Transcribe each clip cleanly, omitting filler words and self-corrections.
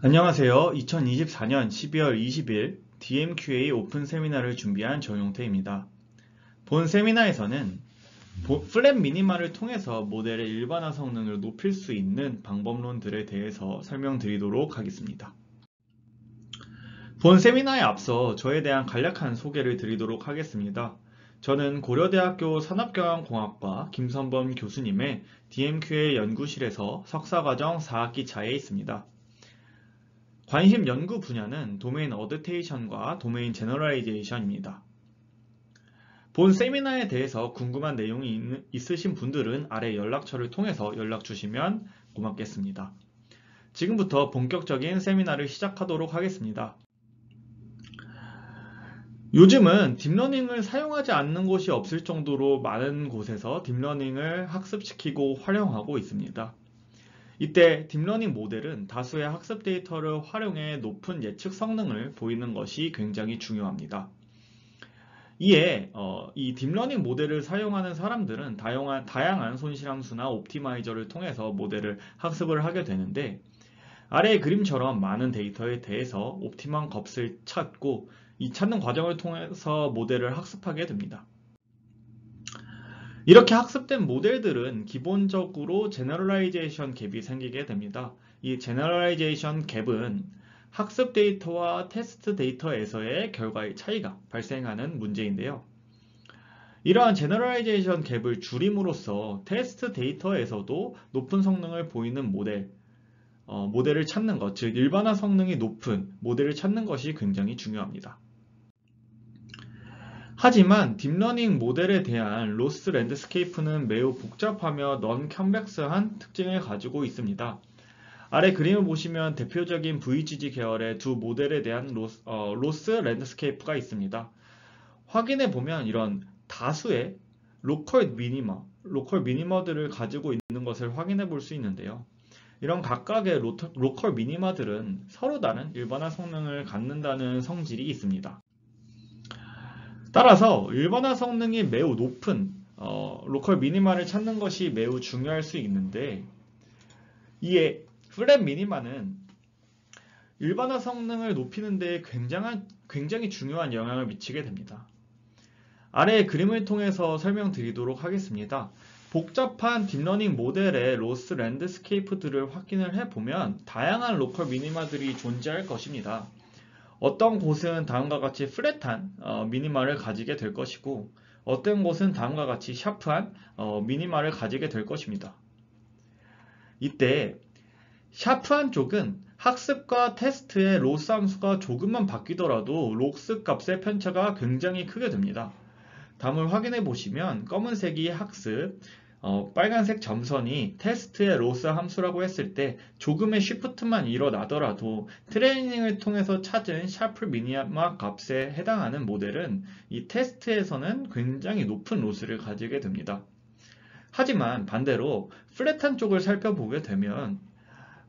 안녕하세요. 2024년 12월 20일 DMQA 오픈 세미나를 준비한 정용태입니다. 본 세미나에서는 플랫 미니마를 통해서 모델의 일반화 성능을 높일 수 있는 방법론들에 대해서 설명드리도록 하겠습니다. 본 세미나에 앞서 저에 대한 간략한 소개를 드리도록 하겠습니다. 저는 고려대학교 산업경영공학과 김선범 교수님의 DMQA 연구실에서 석사과정 4학기 차에 있습니다. 관심 연구 분야는 도메인 어댑테이션과 도메인 제너럴라이제이션입니다. 본 세미나에 대해서 궁금한 내용이 있으신 분들은 아래 연락처를 통해서 연락 주시면 고맙겠습니다. 지금부터 본격적인 세미나를 시작하도록 하겠습니다. 요즘은 딥러닝을 사용하지 않는 곳이 없을 정도로 많은 곳에서 딥러닝을 학습시키고 활용하고 있습니다. 이때 딥러닝 모델은 다수의 학습 데이터를 활용해 높은 예측 성능을 보이는 것이 굉장히 중요합니다. 이에 이 딥러닝 모델을 사용하는 사람들은 다양한 손실함수나 옵티마이저를 통해서 모델을 학습을 하게 되는데, 아래의 그림처럼 많은 데이터에 대해서 옵티멀 값을 찾고 이 찾는 과정을 통해서 모델을 학습하게 됩니다. 이렇게 학습된 모델들은 기본적으로 제너럴라이제이션 갭이 생기게 됩니다. 이 제너럴라이제이션 갭은 학습 데이터와 테스트 데이터에서의 결과의 차이가 발생하는 문제인데요. 이러한 제너럴라이제이션 갭을 줄임으로써 테스트 데이터에서도 높은 성능을 보이는 모델을 찾는 것, 즉 일반화 성능이 높은 모델을 찾는 것이 굉장히 중요합니다. 하지만 딥러닝 모델에 대한 로스 랜드스케이프는 매우 복잡하며 넌-컨벡스한 특징을 가지고 있습니다. 아래 그림을 보시면 대표적인 VGG 계열의 두 모델에 대한 로스 랜드스케이프가 있습니다. 확인해 보면 이런 다수의 로컬 미니머들을 가지고 있는 것을 확인해 볼 수 있는데요. 이런 각각의 로컬 미니마들은 서로 다른 일반화 성능을 갖는다는 성질이 있습니다. 따라서 일반화 성능이 매우 높은 로컬 미니마를 찾는 것이 매우 중요할 수 있는데, 이에 플랫 미니마는 일반화 성능을 높이는 데 굉장히 중요한 영향을 미치게 됩니다. 아래의 그림을 통해서 설명드리도록 하겠습니다. 복잡한 딥러닝 모델의 로스 랜드스케이프들을 확인을 해보면 다양한 로컬 미니마들이 존재할 것입니다. 어떤 곳은 다음과 같이 플랫한 미니마를 가지게 될 것이고, 어떤 곳은 다음과 같이 샤프한 미니마를 가지게 될 것입니다. 이때 샤프한 쪽은 학습과 테스트의 로스 함수가 조금만 바뀌더라도 로스 값의 편차가 굉장히 크게 됩니다. 다음을 확인해 보시면 검은색이 학습, 빨간색 점선이 테스트의 로스 함수라고 했을 때 조금의 쉬프트만 일어나더라도 트레이닝을 통해서 찾은 샤프 미니마 값에 해당하는 모델은 이 테스트에서는 굉장히 높은 로스를 가지게 됩니다. 하지만 반대로 플랫한 쪽을 살펴보게 되면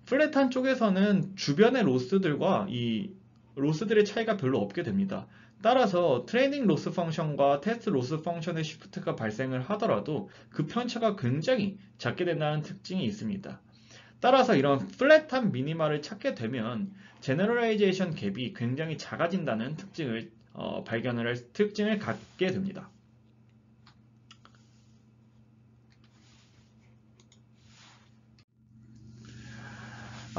플랫한 쪽에서는 주변의 로스들과 이 로스들의 차이가 별로 없게 됩니다. 따라서 트레이닝 로스 펑션과 테스트 로스 펑션의 시프트가 발생을 하더라도 그 편차가 굉장히 작게 된다는 특징이 있습니다. 따라서 이런 플랫한 미니마를 찾게 되면 제너럴라이제이션 갭이 굉장히 작아진다는 특징을 특징을 갖게 됩니다.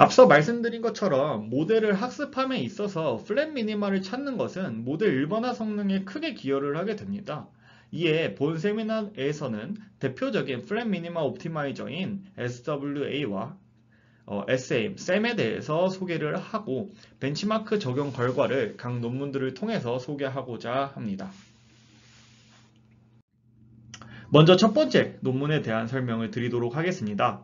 앞서 말씀드린 것처럼 모델을 학습함에 있어서 플랫 미니마를 찾는 것은 모델 일반화 성능에 크게 기여를 하게 됩니다. 이에 본 세미나에서는 대표적인 플랫 미니마 옵티마이저인 SWA와 SAM에 대해서 소개를 하고 벤치마크 적용 결과를 각 논문들을 통해서 소개하고자 합니다. 먼저 첫 번째 논문에 대한 설명을 드리도록 하겠습니다.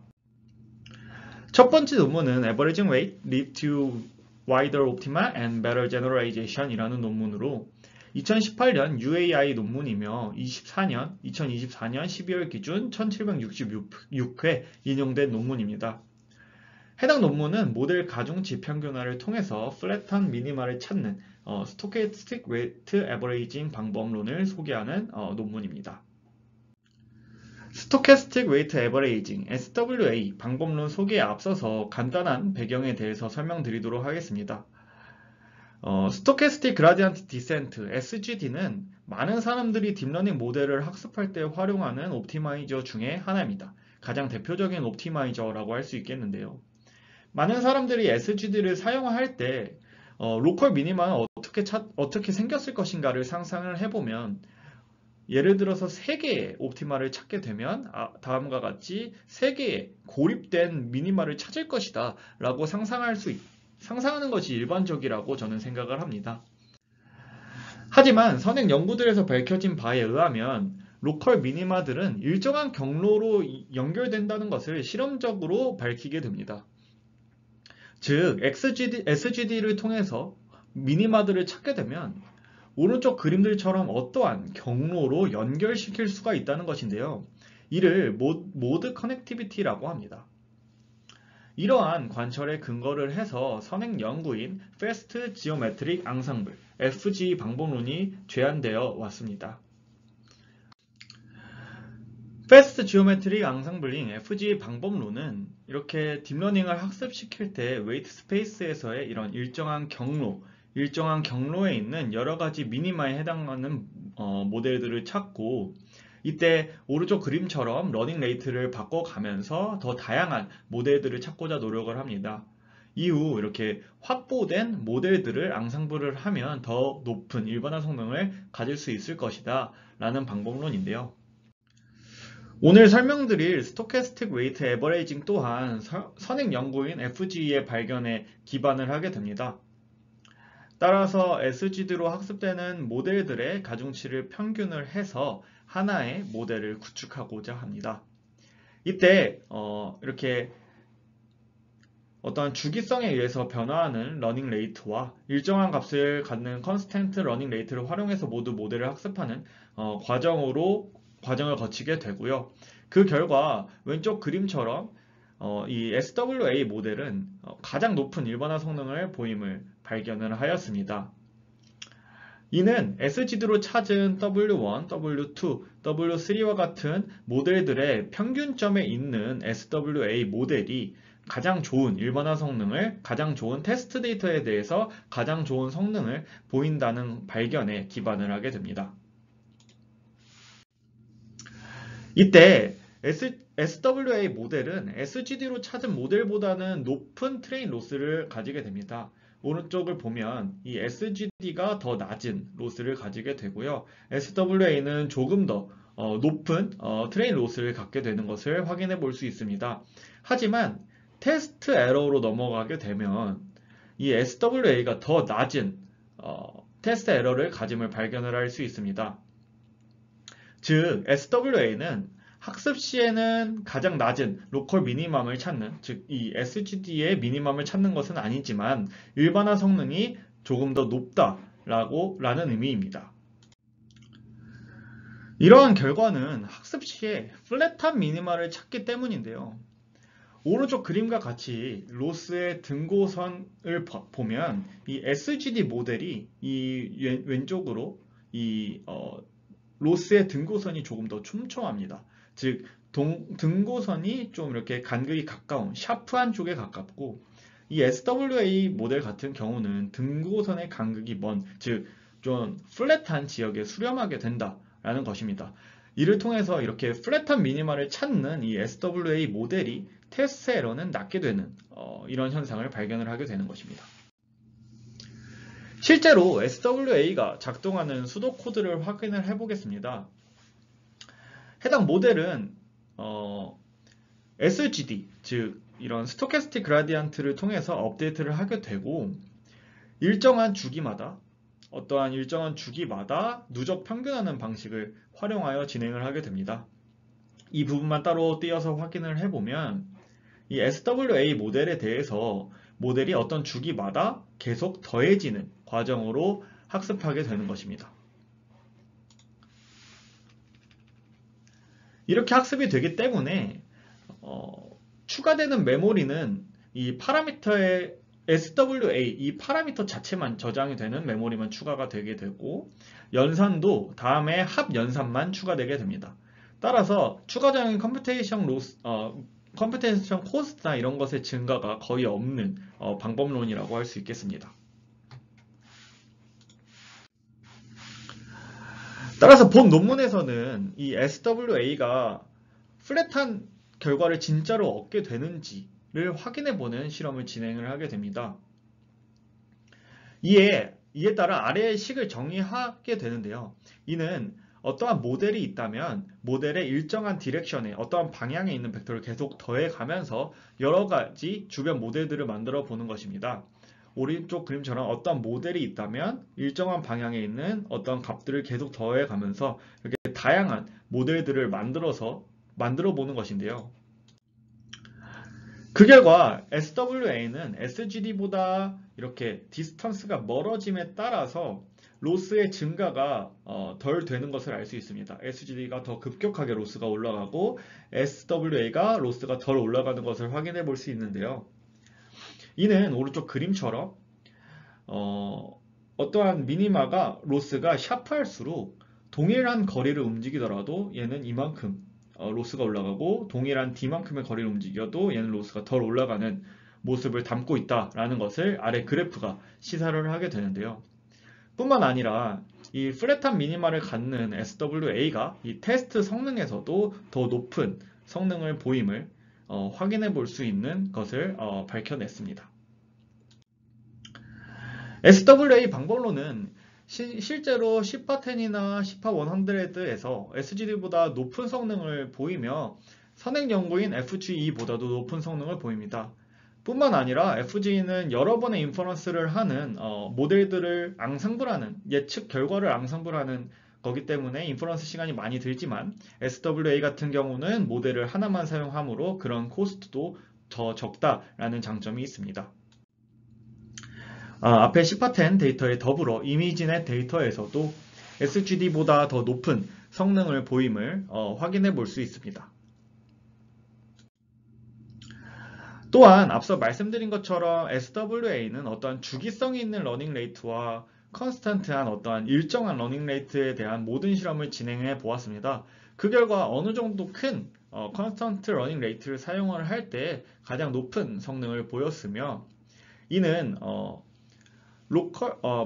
첫 번째 논문은 Averaging Weight Lead to Wider Optima and Better Generalization 이라는 논문으로 2018년 UAI 논문이며 2024년 12월 기준 1766회 인용된 논문입니다. 해당 논문은 모델 가중 지평균화를 통해서 플랫한 미니마를 찾는 Stochastic Weight Averaging 방법론을 소개하는 논문입니다. Stochastic Weight Averaging, SWA 방법론 소개에 앞서서 간단한 배경에 대해서 설명드리도록 하겠습니다. Stochastic Gradient Descent, SGD는 많은 사람들이 딥러닝 모델을 학습할 때 활용하는 옵티마이저 중에 하나입니다. 가장 대표적인 옵티마이저라고 할 수 있겠는데요. 많은 사람들이 SGD를 사용할 때 로컬 미니마는 어떻게 생겼을 것인가를 상상을 해보면, 예를 들어서 3개의 옵티마를 찾게 되면 다음과 같이 3개의 고립된 미니마를 찾을 것이다 라고 상상하는 것이 일반적이라고 저는 생각을 합니다. 하지만 선행 연구들에서 밝혀진 바에 의하면 로컬 미니마들은 일정한 경로로 연결된다는 것을 실험적으로 밝히게 됩니다. 즉, SGD를 통해서 미니마들을 찾게 되면 오른쪽 그림들처럼 어떠한 경로로 연결시킬 수가 있다는 것인데요. 이를 모드 커넥티비티라고 합니다. 이러한 관철에 근거를 해서 선행 연구인 Fast Geometric Ensemble, FG 방법론이 제안되어 왔습니다. Fast Geometric Ensembling, FG 방법론은 이렇게 딥러닝을 학습시킬 때 웨이트 스페이스에서의 이런 일정한 경로에 있는 여러 가지 미니마에 해당하는 모델들을 찾고, 이때 오른쪽 그림처럼 러닝 레이트를 바꿔가면서 더 다양한 모델들을 찾고자 노력을 합니다. 이후 이렇게 확보된 모델들을 앙상블을 하면 더 높은 일반화 성능을 가질 수 있을 것이다 라는 방법론인데요. 오늘 설명드릴 스토캐스틱 웨이트 에버레이징 또한 선행 연구인 FG의 발견에 기반을 하게 됩니다. 따라서 SGD로 학습되는 모델들의 가중치를 평균을 해서 하나의 모델을 구축하고자 합니다. 이때 이렇게 어떤 주기성에 의해서 변화하는 러닝 레이트와 일정한 값을 갖는 컨스턴트 러닝 레이트를 활용해서 모두 모델을 학습하는 과정을 거치게 되고요. 그 결과 왼쪽 그림처럼 이 SWA 모델은 가장 높은 일반화 성능을 보임을 발견을 하였습니다. 이는 SGD로 찾은 W1, W2, W3와 같은 모델들의 평균점에 있는 SWA 모델이 가장 좋은 일반화 성능을, 가장 좋은 테스트 데이터에 대해서 가장 좋은 성능을 보인다는 발견에 기반을 하게 됩니다. 이때 SWA 모델은 SGD로 찾은 모델보다는 높은 트레인 로스를 가지게 됩니다. 오른쪽을 보면 이 SGD가 더 낮은 로스를 가지게 되고요. SWA는 조금 더 높은 트레인 로스를 갖게 되는 것을 확인해 볼 수 있습니다. 하지만 테스트 에러로 넘어가게 되면 이 SWA가 더 낮은 테스트 에러를 가짐을 발견을 할 수 있습니다. 즉, SWA는 학습 시에는 가장 낮은 로컬 미니멈을 찾는, 즉 이 SGD의 미니멈을 찾는 것은 아니지만 일반화 성능이 조금 더 높다라는 의미입니다. 이러한 결과는 학습 시에 플랫한 미니마를 찾기 때문인데요. 오른쪽 그림과 같이 로스의 등고선을 보면 이 SGD 모델이 이 왼쪽으로 이 로스의 등고선이 조금 더 촘촘합니다. 즉 등고선이 좀 이렇게 간극이 가까운 샤프한 쪽에 가깝고, 이 SWA 모델 같은 경우는 등고선의 간극이 먼, 즉 좀 플랫한 지역에 수렴하게 된다라는 것입니다. 이를 통해서 이렇게 플랫한 미니마를 찾는 이 SWA 모델이 테스트 에러는 낮게 되는 이런 현상을 발견을 하게 되는 것입니다. 실제로 SWA가 작동하는 수도 코드를 확인을 해보겠습니다. 해당 모델은 SGD, 즉 이런 스토캐스틱 그라디언트를 통해서 업데이트를 하게 되고, 어떠한 일정한 주기마다 누적 평균하는 방식을 활용하여 진행을 하게 됩니다. 이 부분만 따로 띄어서 확인을 해보면 이 SWA 모델에 대해서 모델이 어떤 주기마다 계속 더해지는 과정으로 학습하게 되는 것입니다. 이렇게 학습이 되기 때문에 추가되는 메모리는 이 파라미터의 SWA, 이 파라미터 자체만 저장이 되는 메모리만 추가가 되게 되고, 연산도 다음에 합 연산만 추가되게 됩니다. 따라서 추가적인 컴퓨테이션 코스트나 이런 것의 증가가 거의 없는 방법론이라고 할 수 있겠습니다. 따라서 본 논문에서는 이 SWA가 플랫한 결과를 진짜로 얻게 되는지를 확인해보는 실험을 진행을 하게 됩니다. 이에 따라 아래의 식을 정의하게 되는데요. 이는 어떠한 모델이 있다면 모델의 일정한 디렉션에 어떠한 방향에 있는 벡터를 계속 더해가면서 여러 가지 주변 모델들을 만들어 보는 것입니다. 오른쪽 그림처럼 어떠한 모델이 있다면 일정한 방향에 있는 어떠한 값들을 계속 더해가면서 이렇게 다양한 모델들을 만들어 보는 것인데요. 그 결과 SWA는 SGD보다 이렇게 디스턴스가 멀어짐에 따라서 로스의 증가가 덜 되는 것을 알 수 있습니다. SGD가 더 급격하게 로스가 올라가고 SWA가 로스가 덜 올라가는 것을 확인해 볼 수 있는데요. 이는 오른쪽 그림처럼 어떠한 미니마가 로스가 샤프할수록 동일한 거리를 움직이더라도 얘는 이만큼 로스가 올라가고 동일한 D만큼의 거리를 움직여도 얘는 로스가 덜 올라가는 모습을 담고 있다라는 것을 아래 그래프가 시사를 하게 되는데요. 뿐만 아니라 이 플랫한 미니마를 갖는 SWA가 이 테스트 성능에서도 더 높은 성능을 보임을 확인해 볼 수 있는 것을 밝혀냈습니다. SWA 방법론은 실제로 시파10이나 시파100에서 SGD보다 높은 성능을 보이며 선행 연구인 FGE보다도 높은 성능을 보입니다. 뿐만 아니라 FGE는 여러 번의 인퍼런스를 하는 모델들을 앙상블하는 예측 결과를 앙상블하는 거기 때문에 인퍼런스 시간이 많이 들지만 SWA 같은 경우는 모델을 하나만 사용하므로 그런 코스트도 더 적다라는 장점이 있습니다. 앞에 시파10 데이터에 더불어 이미지넷 데이터에서도 SGD보다 더 높은 성능을 보임을 확인해 볼 수 있습니다. 또한 앞서 말씀드린 것처럼 SWA는 어떠한 주기성이 있는 러닝 레이트와 컨스턴트한 어떠한 일정한 러닝 레이트에 대한 모든 실험을 진행해 보았습니다. 그 결과 어느 정도 큰 컨스턴트 러닝 레이트를 사용을 할 때 가장 높은 성능을 보였으며 이는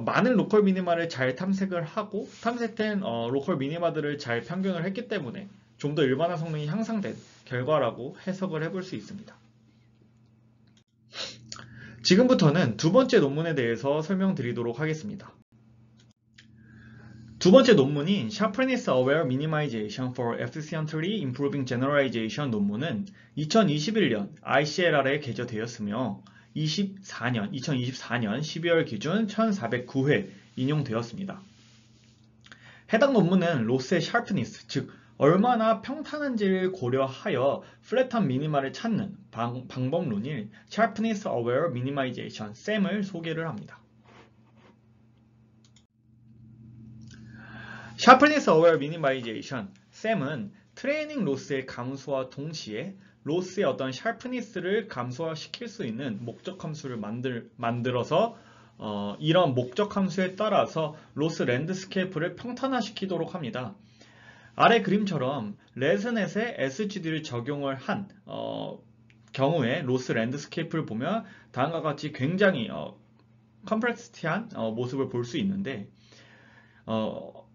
많은 로컬 미니마를 잘 탐색을 하고 탐색된 로컬 미니마들을 잘 평균을 했기 때문에 좀 더 일반화 성능이 향상된 결과라고 해석을 해볼 수 있습니다. 지금부터는 두 번째 논문에 대해서 설명드리도록 하겠습니다. 두 번째 논문인 Sharpness Aware Minimization for Efficiently Improving Generalization 논문은 2021년 ICLR에 게재되었으며 2024년 12월 기준 1409회 인용되었습니다. 해당 논문은 로스의 샤프니스, 즉 얼마나 평탄한지를 고려하여 플랫한 미니마를 찾는 방법론인 Sharpness Aware Minimization, SAM을 소개를 합니다. Sharpness Aware Minimization, SAM은 트레이닝 로스의 감소와 동시에 로스의 어떤 샤프니스를 감소시킬 수 있는 목적 함수를 만들어서 이런 목적 함수에 따라서 로스 랜드스케이프를 평탄화시키도록 합니다. 아래 그림처럼 레스넷에 SGD를 적용을 한 경우에 로스 랜드스케이프를 보면 다음과 같이 굉장히 컴플렉시티한 모습을 볼 수 있는데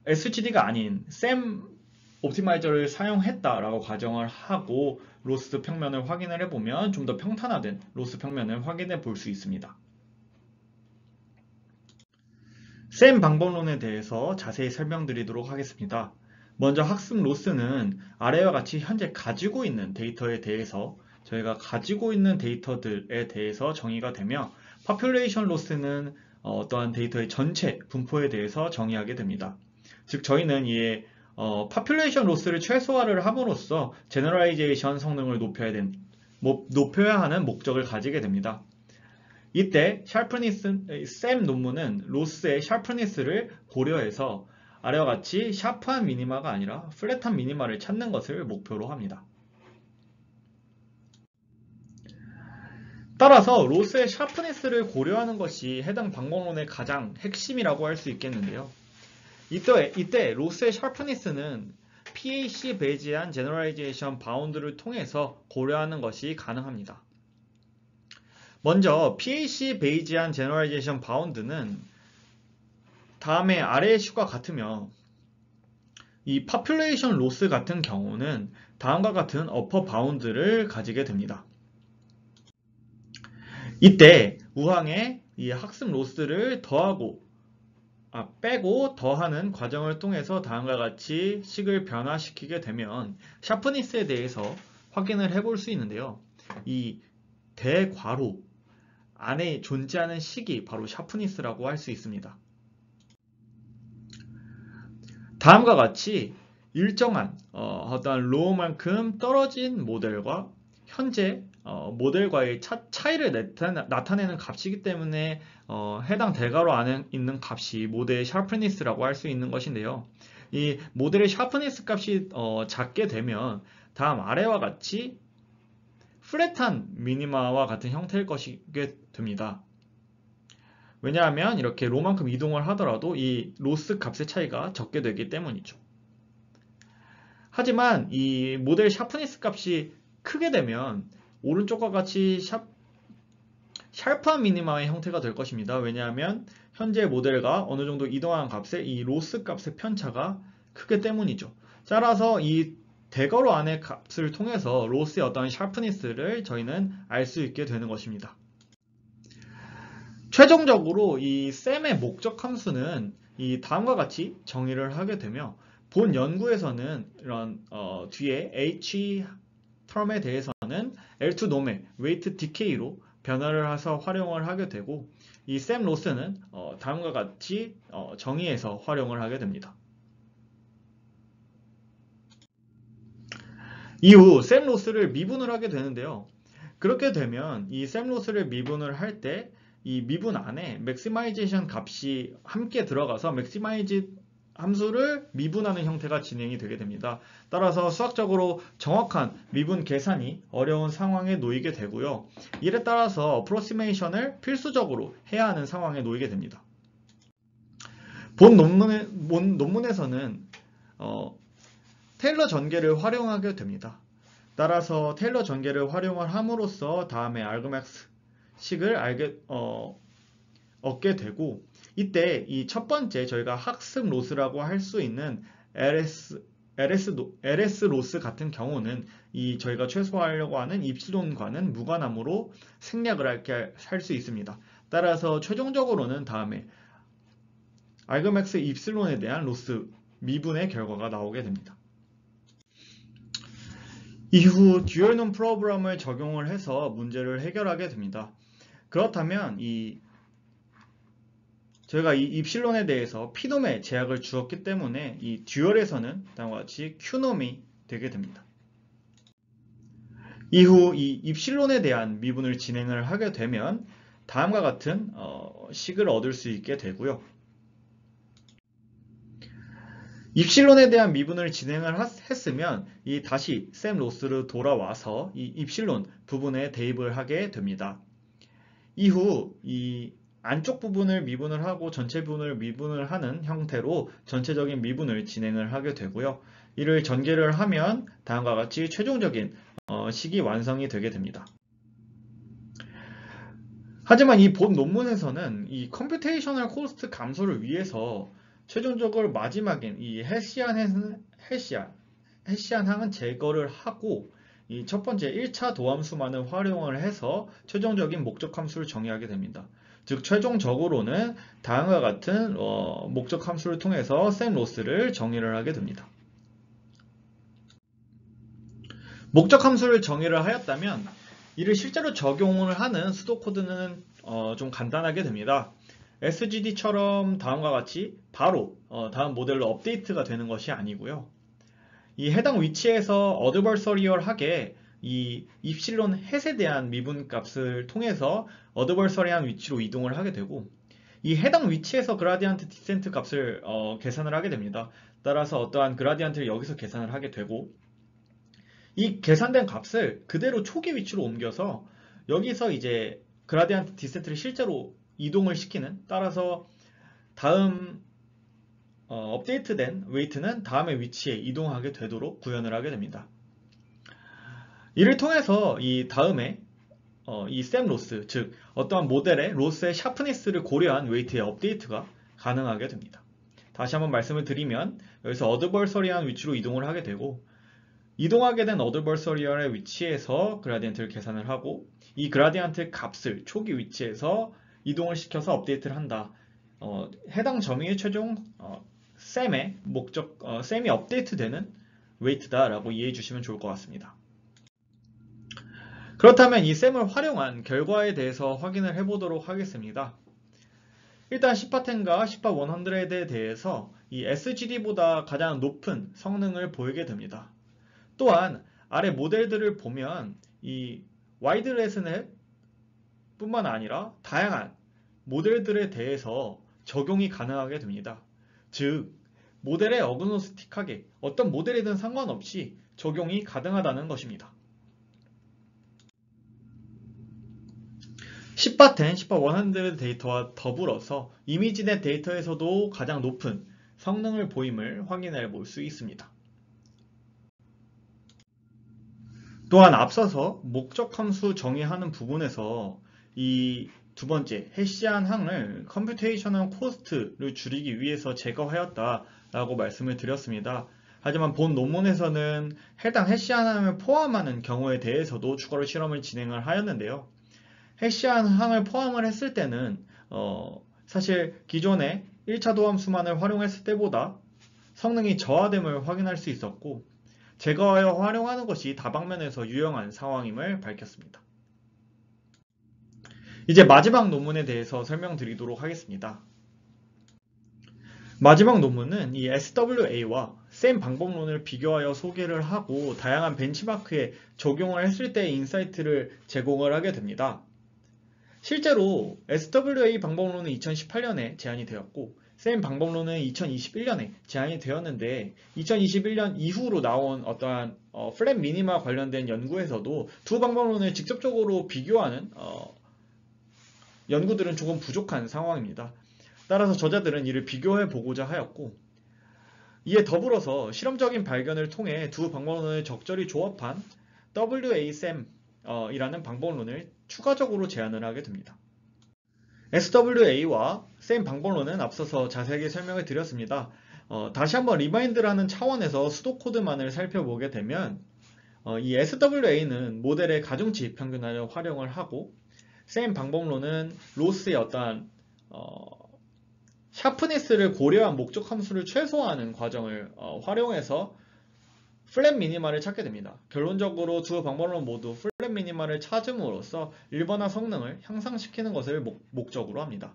SGD가 아닌 SAM 옵티마이저를 사용했다라고 가정을 하고 로스 평면을 확인을 해보면 좀 더 평탄화된 로스 평면을 확인해 볼 수 있습니다. SAM 방법론에 대해서 자세히 설명드리도록 하겠습니다. 먼저 학습 로스는 아래와 같이 현재 가지고 있는 데이터에 대해서 저희가 가지고 있는 데이터들에 대해서 정의가 되며 population 로스는 어떠한 데이터의 전체 분포에 대해서 정의하게 됩니다. 즉 저희는 이에 population 로스를 최소화를 함으로써 generalization 성능을 높여야 하는 목적을 가지게 됩니다. 이때 SAM 논문은 로스의 샤프니스를 고려해서 아래와 같이 샤프한 미니마가 아니라 플랫한 미니마를 찾는 것을 목표로 합니다. 따라서 로스의 샤프니스를 고려하는 것이 해당 방법론의 가장 핵심이라고 할 수 있겠는데요. 이때 로스의 샤프니스는 PAC 베이지한 제너럴라이제이션 바운드를 통해서 고려하는 것이 가능합니다. 먼저 PAC 베이지한 제너럴라이제이션 바운드는 다음에 아래의 식과 같으며 이 population loss 같은 경우는 다음과 같은 upper bound를 가지게 됩니다. 이때 우항의 이 학습 로스를 빼고 더하는 과정을 통해서 다음과 같이 식을 변화시키게 되면 샤프니스에 대해서 확인을 해볼 수 있는데요. 이 대괄호 안에 존재하는 식이 바로 샤프니스라고 할 수 있습니다. 다음과 같이 일정한 어떤 로우만큼 떨어진 모델과 현재 모델과의 차이를 나타내는 값이기 때문에 해당 대괄호 안에 있는 값이 모델의 샤프니스라고 할 수 있는 것인데요. 이 모델의 샤프니스 값이 작게 되면 다음 아래와 같이 플랫한 미니마와 같은 형태일 것이게 됩니다. 왜냐하면 이렇게 로만큼 이동을 하더라도 이 로스 값의 차이가 적게 되기 때문이죠. 하지만 이 모델 샤프니스 값이 크게 되면 오른쪽과 같이 샤프한 미니마의 형태가 될 것입니다. 왜냐하면 현재 모델과 어느 정도 이동한 값의 이 로스 값의 편차가 크기 때문이죠. 따라서 이 대괄호 안의 값을 통해서 로스의 어떤 샤프니스를 저희는 알 수 있게 되는 것입니다. 최종적으로 이 셈의 목적 함수는 이 다음과 같이 정의를 하게 되며 본 연구에서는 이런 뒤에 H 텀에 대해서는 L2 놈의 웨이트 디케이로 변화를 해서 활용을 하게 되고 이 셈 로스는 다음과 같이 정의해서 활용을 하게 됩니다. 이후 셈 로스를 미분을 하게 되는데요. 그렇게 되면 이 셈 로스를 미분을 할 때 이 미분 안에 맥시마이제이션 값이 함께 들어가서 맥시마이즈 함수를 미분하는 형태가 진행이 되게 됩니다. 따라서 수학적으로 정확한 미분 계산이 어려운 상황에 놓이게 되고요. 이에 따라서 어프로시메이션을 필수적으로 해야 하는 상황에 놓이게 됩니다. 본 논문에서는 테일러 전개를 활용하게 됩니다. 따라서 테일러 전개를 활용을 함으로써 다음에 알그맥스 식을 얻게 되고 이때 이 첫 번째 저희가 학습 로스라고 할 수 있는 LS 로스 같은 경우는 이 저희가 최소화하려고 하는 입실론과는 무관함으로 생략을 할 수 있습니다. 따라서 최종적으로는 다음에 알그맥스 입실론에 대한 로스 미분의 결과가 나오게 됩니다. 이후 듀얼놈 프로그램을 적용을 해서 문제를 해결하게 됩니다. 그렇다면 저희가 이 입실론에 대해서 P놈의 제약을 주었기 때문에 이 듀얼에서는 다음과 같이 Q놈이 되게 됩니다. 이후 이 입실론에 대한 미분을 진행을 하게 되면 다음과 같은 식을 얻을 수 있게 되고요. 입실론에 대한 미분을 진행을 했으면 다시 셈 로스로 돌아와서 이 입실론 부분에 대입을 하게 됩니다. 이후 이 안쪽 부분을 미분을 하고 전체 부분을 미분을 하는 형태로 전체적인 미분을 진행을 하게 되고요. 이를 전개를 하면 다음과 같이 최종적인 식이 완성이 되게 됩니다. 하지만 이 본 논문에서는 이 컴퓨테이셔널 코스트 감소를 위해서 최종적으로 마지막엔 이 해시안항은 제거를 하고 이 첫 번째 1차 도함수만을 활용을 해서 최종적인 목적 함수를 정의하게 됩니다. 즉 최종적으로는 다음과 같은 목적 함수를 통해서 셈 로스를 정의를 하게 됩니다. 목적 함수를 정의를 하였다면 이를 실제로 적용을 하는 수도 코드는 좀 간단하게 됩니다. SGD처럼 다음과 같이 바로 다음 모델로 업데이트가 되는 것이 아니고요. 이 해당 위치에서 어드버서리얼하게 이 입실론 햇에 대한 미분 값을 통해서 어드버서리한 위치로 이동을 하게 되고 이 해당 위치에서 그라디언트 디센트 값을 계산을 하게 됩니다. 따라서 어떠한 그라디언트를 여기서 계산을 하게 되고 이 계산된 값을 그대로 초기 위치로 옮겨서 여기서 이제 그라디언트 디센트를 실제로 이동을 시키는 따라서 다음 업데이트된 웨이트는 다음의 위치에 이동하게 되도록 구현을 하게 됩니다. 이를 통해서 이 다음에 이 샘 로스, 즉 어떠한 모델의 로스의 샤프니스를 고려한 웨이트의 업데이트가 가능하게 됩니다. 다시 한번 말씀을 드리면 여기서 어드버서리한 위치로 이동을 하게 되고, 이동하게 된 어드버서리얼의 위치에서 그라디언트를 계산을 하고, 이 그라디언트 값을 초기 위치에서 이동을 시켜서 업데이트를 한다. 해당 점유의 최종 샘의 목적, 샘이 업데이트되는 웨이트다라고 이해해 주시면 좋을 것 같습니다. 그렇다면 이 샘을 활용한 결과에 대해서 확인을 해보도록 하겠습니다. 일단 10파텐과 10파100에 대해서 이 SGD보다 가장 높은 성능을 보이게 됩니다. 또한 아래 모델들을 보면 이 와이드 레슨넷 뿐만 아니라 다양한 모델들에 대해서 적용이 가능하게 됩니다. 즉, 모델에 어그노스틱하게 어떤 모델이든 상관없이 적용이 가능하다는 것입니다. 10파10, 10파100 데이터와 더불어서 이미지넷 데이터에서도 가장 높은 성능을 보임을 확인해 볼 수 있습니다. 또한 앞서서 목적 함수 정의하는 부분에서 이 두 번째 해시한 항을 컴퓨테이셔널 코스트를 줄이기 위해서 제거하였다라고 말씀을 드렸습니다. 하지만 본 논문에서는 해당 해시한 항을 포함하는 경우에 대해서도 추가로 실험을 진행을 하였는데요. 해시한 항을 포함을 했을 때는 사실 기존의 1차 도함수만을 활용했을 때보다 성능이 저하됨을 확인할 수 있었고, 제거하여 활용하는 것이 다방면에서 유용한 상황임을 밝혔습니다. 이제 마지막 논문에 대해서 설명드리도록 하겠습니다. 마지막 논문은 이 SWA와 샘 방법론을 비교하여 소개를 하고 다양한 벤치마크에 적용을 했을 때의 인사이트를 제공을 하게 됩니다. 실제로 SWA 방법론은 2018년에 제안이 되었고 샘 방법론은 2021년에 제안이 되었는데, 2021년 이후로 나온 어떠한 플랫 미니마 관련된 연구에서도 두 방법론을 직접적으로 비교하는 연구들은 조금 부족한 상황입니다. 따라서 저자들은 이를 비교해 보고자 하였고, 이에 더불어서 실험적인 발견을 통해 두 방법론을 적절히 조합한 WASEM 이라는 방법론을 추가적으로 제안을 하게 됩니다. SWA와 샘 방법론은 앞서서 자세하게 설명을 드렸습니다. 다시 한번 리마인드라는 차원에서 수도코드만을 살펴보게 되면 이 SWA는 모델의 가중치 평균화를 활용을 하고, 샘 방법론은 로스의 어떠한 샤프니스를 고려한 목적 함수를 최소화하는 과정을 활용해서 플랫 미니마를 찾게 됩니다. 결론적으로 두 방법론 모두 플랫 미니마를 찾음으로써 일반화 성능을 향상시키는 것을 목적으로 합니다.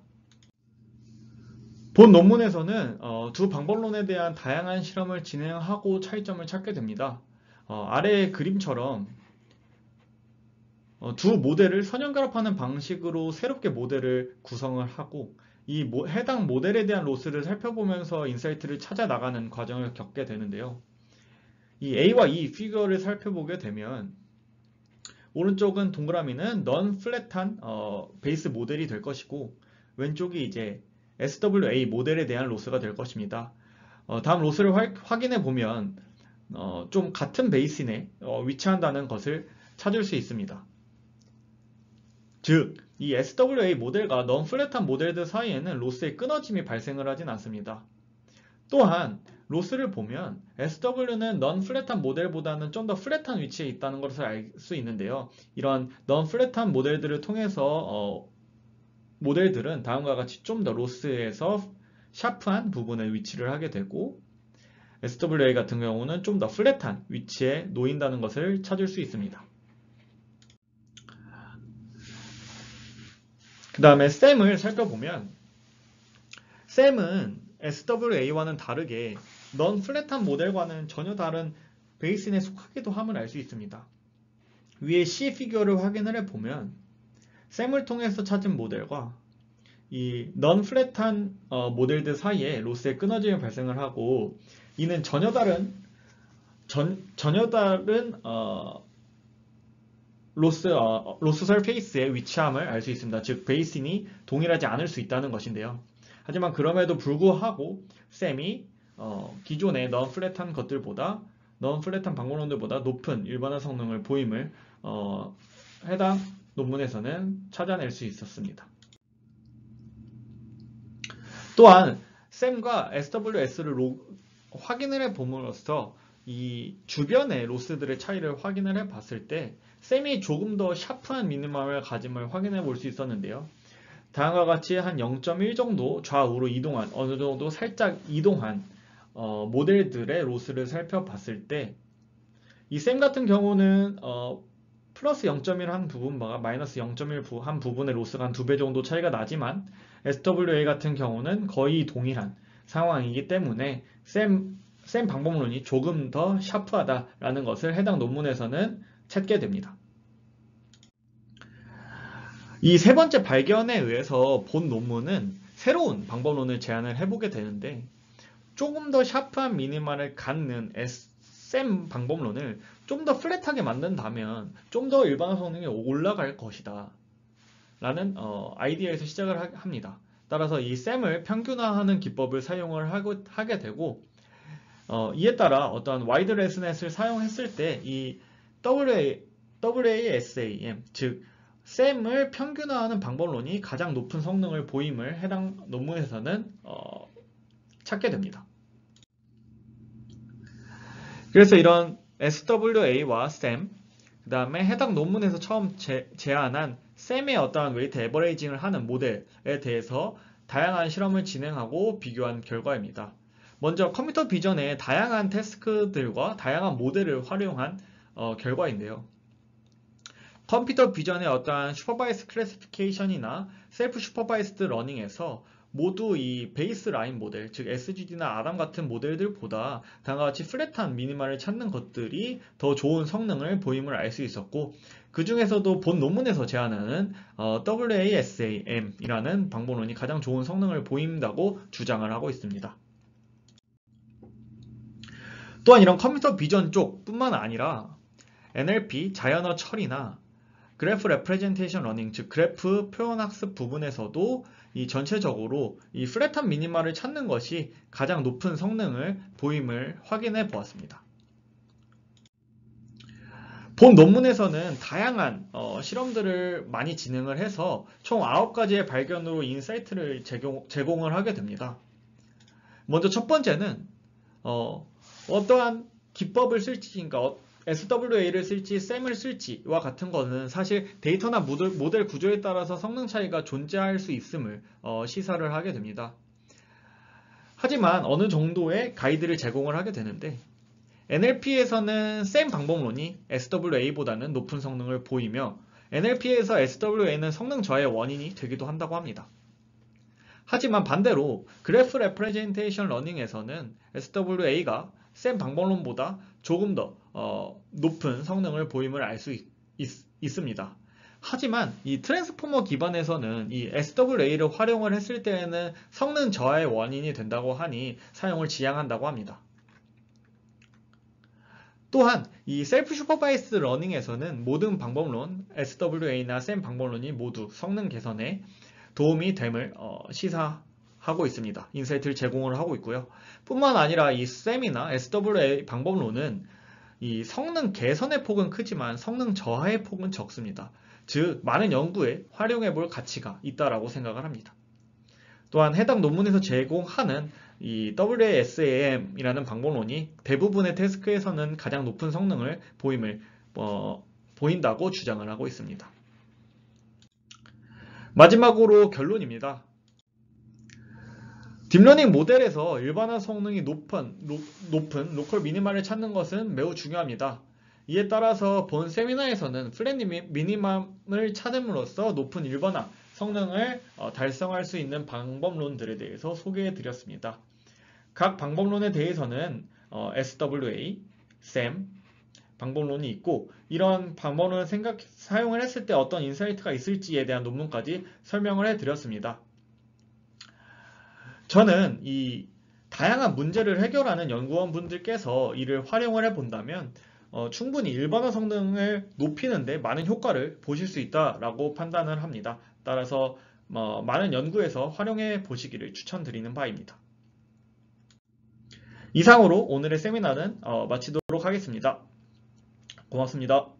본 논문에서는 두 방법론에 대한 다양한 실험을 진행하고 차이점을 찾게 됩니다. 아래의 그림처럼 두 모델을 선형결합하는 방식으로 새롭게 모델을 구성을 하고, 이 해당 모델에 대한 로스를 살펴보면서 인사이트를 찾아 나가는 과정을 겪게 되는데요. 이 A와 E 피규어를 살펴보게 되면 오른쪽은 동그라미는 non-flat한 베이스 모델이 될 것이고, 왼쪽이 이제 SWA 모델에 대한 로스가 될 것입니다. 다음 로스를 확인해 보면 좀 같은 베이스에 위치한다는 것을 찾을 수 있습니다. 즉, 이 SWA 모델과 non-flat한 모델들 사이에는 로스의 끊어짐이 발생을 하진 않습니다. 또한 로스를 보면 SW는 non-flat한 모델보다는 좀 더 플랫한 위치에 있다는 것을 알 수 있는데요. 이런 non-flat한 모델들을 통해서 모델들은 다음과 같이 좀 더 로스에서 샤프한 부분에 위치를 하게 되고, SWA 같은 경우는 좀 더 플랫한 위치에 놓인다는 것을 찾을 수 있습니다. 그 다음에 샘을 살펴보면, 샘은 SWA와는 다르게 non-flat한 모델과는 전혀 다른 베이스에 속하기도 함을 알 수 있습니다. 위에 C 피규어를 확인을 해보면 샘을 통해서 찾은 모델과 이 non-flat한 모델들 사이에 로스의 끊어짐이 발생을 하고, 이는 전혀 다른 로스 설페이스의 위치함을 알 수 있습니다. 즉 베이스인이 동일하지 않을 수 있다는 것인데요. 하지만 그럼에도 불구하고 셈이 기존의 non-flat한 것들보다 non-flat한 방법론들보다 높은 일반화 성능을 보임을 해당 논문에서는 찾아낼 수 있었습니다. 또한 셈과 SWS를 확인을 해봄으로써 이 주변의 로스들의 차이를 확인을 해봤을 때 셈이 조금 더 샤프한 미니멈을 가짐을 확인해 볼 수 있었는데요. 다음과 같이 한 0.1 정도 좌우로 이동한 어느 정도 살짝 이동한 모델들의 로스를 살펴봤을 때 이 셈 같은 경우는 플러스 0.1 한 부분과 마이너스 0.1 한 부분의 로스가 한 2배 정도 차이가 나지만 SWA 같은 경우는 거의 동일한 상황이기 때문에 셈 방법론이 조금 더 샤프하다라는 것을 해당 논문에서는 찾게 됩니다. 이 세 번째 발견에 의해서 본 논문은 새로운 방법론을 제안을 해보게 되는데 조금 더 샤프한 미니멀을 갖는 셈 방법론을 좀 더 플랫하게 만든다면 좀 더 일반화 성능이 올라갈 것이다 라는 아이디어에서 시작을 합니다. 따라서 이 셈을 평균화하는 기법을 사용을 하게 되고 이에 따라 어떤 와이드 레스넷을 사용했을 때 이 WASAM 즉 셈을 평균화하는 방법론이 가장 높은 성능을 보임을 해당 논문에서는 찾게 됩니다. 그래서 이런 SWA와 셈, 그 다음에 해당 논문에서 처음 제안한 셈의 어떠한 웨이트 에버레이징을 하는 모델에 대해서 다양한 실험을 진행하고 비교한 결과입니다. 먼저 컴퓨터 비전의 다양한 태스크들과 다양한 모델을 활용한 결과인데요. 컴퓨터 비전의 어떠한 슈퍼바이스 클래시피케이션이나 셀프 슈퍼바이스드 러닝에서 모두 이 베이스라인 모델, 즉 SGD나 아담 같은 모델들보다 다음과 같이 플랫한 미니멀을 찾는 것들이 더 좋은 성능을 보임을 알 수 있었고 그 중에서도 본 논문에서 제안하는 WASAM이라는 방법론이 가장 좋은 성능을 보인다고 주장을 하고 있습니다. 또한 이런 컴퓨터 비전 쪽뿐만 아니라 NLP, 자연어 처리나 그래프 레프레젠테이션 러닝, 즉 그래프 표현 학습 부분에서도 이 전체적으로 이 플랫한 미니멀을 찾는 것이 가장 높은 성능을 보임을 확인해 보았습니다. 본 논문에서는 다양한 실험들을 많이 진행을 해서 총 9가지의 발견으로 인사이트를 제공을 하게 됩니다. 먼저 첫 번째는 어떠한 기법을 쓸지, 그러니까 SWA를 쓸지 셈을 쓸지와 같은 것은 사실 데이터나 모델 구조에 따라서 성능 차이가 존재할 수 있음을 시사를 하게 됩니다. 하지만 어느 정도의 가이드를 제공을 하게 되는데 NLP에서는 셈 방법론이 SWA보다는 높은 성능을 보이며 NLP에서 SWA는 성능 저하의 원인이 되기도 한다고 합니다. 하지만 반대로 그래프 레프레젠테이션 러닝에서는 SWA가 셈 방법론보다 조금 더 높은 성능을 보임을 알 수 있습니다. 하지만 이 트랜스포머 기반에서는 이 SWA를 활용을 했을 때에는 성능 저하의 원인이 된다고 하니 사용을 지양한다고 합니다. 또한 이 셀프 슈퍼바이스드 러닝에서는 모든 방법론, SWA나 셈 방법론이 모두 성능 개선에 도움이 됨을 시사하고 있습니다. 인사이트를 제공을 하고 있고요. 뿐만 아니라 이 셈이나 SWA 방법론은 이 성능 개선의 폭은 크지만 성능 저하의 폭은 적습니다. 즉 많은 연구에 활용해 볼 가치가 있다라고 생각을 합니다. 또한 해당 논문에서 제공하는 이 WASAM이라는 방법론이 대부분의 태스크에서는 가장 높은 성능을 보인다고 주장을 하고 있습니다. 마지막으로 결론입니다. 딥러닝 모델에서 일반화 성능이 높은 로컬 미니멀을 찾는 것은 매우 중요합니다. 이에 따라서 본 세미나에서는 플랫 미니멈을 찾음으로써 높은 일반화 성능을 달성할 수 있는 방법론들에 대해서 소개해 드렸습니다. 각 방법론에 대해서는 SWA, SAM 방법론이 있고 이런 방법론을 사용을 했을 때 어떤 인사이트가 있을지에 대한 논문까지 설명을 해 드렸습니다. 저는 이 다양한 문제를 해결하는 연구원분들께서 이를 활용을 해본다면 충분히 일반화 성능을 높이는 데 많은 효과를 보실 수 있다라고 판단을 합니다. 따라서 많은 연구에서 활용해 보시기를 추천드리는 바입니다. 이상으로 오늘의 세미나는 마치도록 하겠습니다. 고맙습니다.